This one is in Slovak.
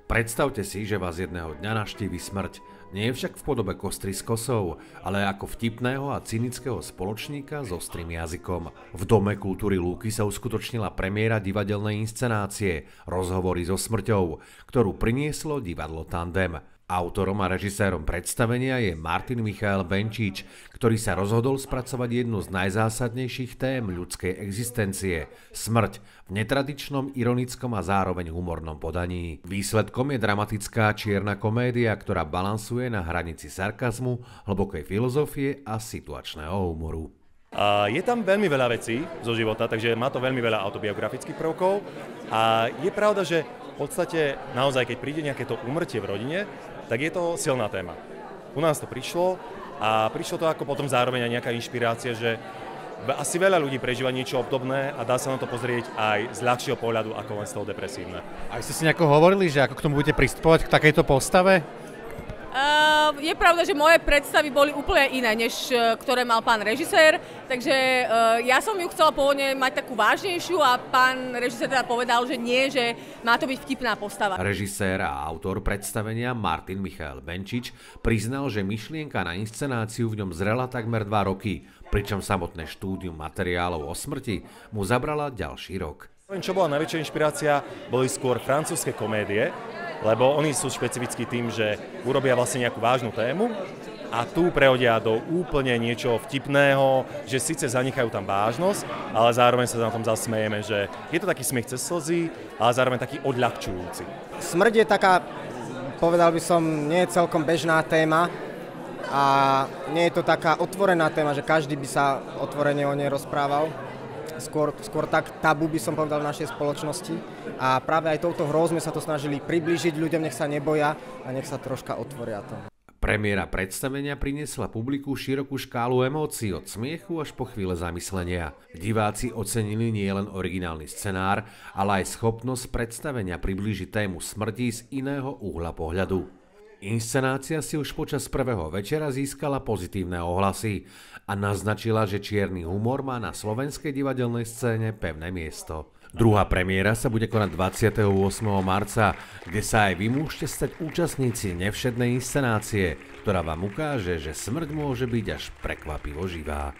Predstavte si, že vás jedného dňa navštívi smrť. Nie je však v podobe kostry s kosou, ale ako vtipného a cynického spoločníka s ostrým jazykom. V Dome kultúry Lúky sa uskutočnila premiéra divadelnej inscenácie Rozhovory so smrťou, ktorú prinieslo divadlo Tandem. Autorom a režisérom predstavenia je Martin Michael Benčič, ktorý sa rozhodol spracovať jednu z najzásadnejších tém ľudskej existencie – smrť v netradičnom, ironickom a zároveň humornom podaní. Výsledkom je dramatická čierna komédia, ktorá balansuje na hranici sarkazmu, hlbokej filozofie a situačného humoru. Je tam veľmi veľa vecí zo života, takže má to veľmi veľa autobiografických prvkov a je pravda, že v podstate naozaj, keď príde nejaké to úmrtie v rodine, tak je to silná téma. U nás to prišlo a prišlo to ako potom zároveň aj nejaká inšpirácia, že asi veľa ľudí prežíva niečo obdobné a dá sa na to pozrieť aj z ľahšieho pohľadu ako len z toho depresívne. A ste si nejako hovorili, že ako k tomu budete pristupovať k takejto postave? Je pravda, že moje predstavy boli úplne iné, než ktoré mal pán režisér, takže ja som ju chcela pôvodne mať takú vážnejšiu a pán režisér teda povedal, že nie, že má to byť vtipná postava. Režisér a autor predstavenia Martin Michael Benčič priznal, že myšlienka na inscenáciu v ňom zrela takmer 2 roky, pričom samotné štúdium materiálov o smrti mu zabrala ďalší rok. Čo bola najväčšia inšpirácia, boli skôr francúzske komédie, lebo oni sú špecifickí tým, že urobia vlastne nejakú vážnu tému a tu prehodia do úplne niečo vtipného, že síce zanechajú tam vážnosť, ale zároveň sa na tom zasmejeme, že je to taký smiech cez slzy, ale zároveň taký odľahčujúci. Smrť je taká, povedal by som, nie je celkom bežná téma a nie je to taká otvorená téma, že každý by sa otvorene o nej rozprával. Skôr tak tabu by som povedal v našej spoločnosti a práve aj touto hrou sme sa to snažili priblížiť ľuďom, nech sa neboja a nech sa troška otvoria to. Premiéra predstavenia priniesla publiku širokú škálu emócií od smiechu až po chvíle zamyslenia. Diváci ocenili nielen originálny scenár, ale aj schopnosť predstavenia priblížiť tému smrti z iného uhla pohľadu. Inscenácia si už počas prvého večera získala pozitívne ohlasy a naznačila, že čierny humor má na slovenskej divadelnej scéne pevné miesto. Druhá premiéra sa bude konať 28. marca, kde sa aj vy môžete stať účastníci nevšednej inscenácie, ktorá vám ukáže, že smrť môže byť až prekvapivo živá.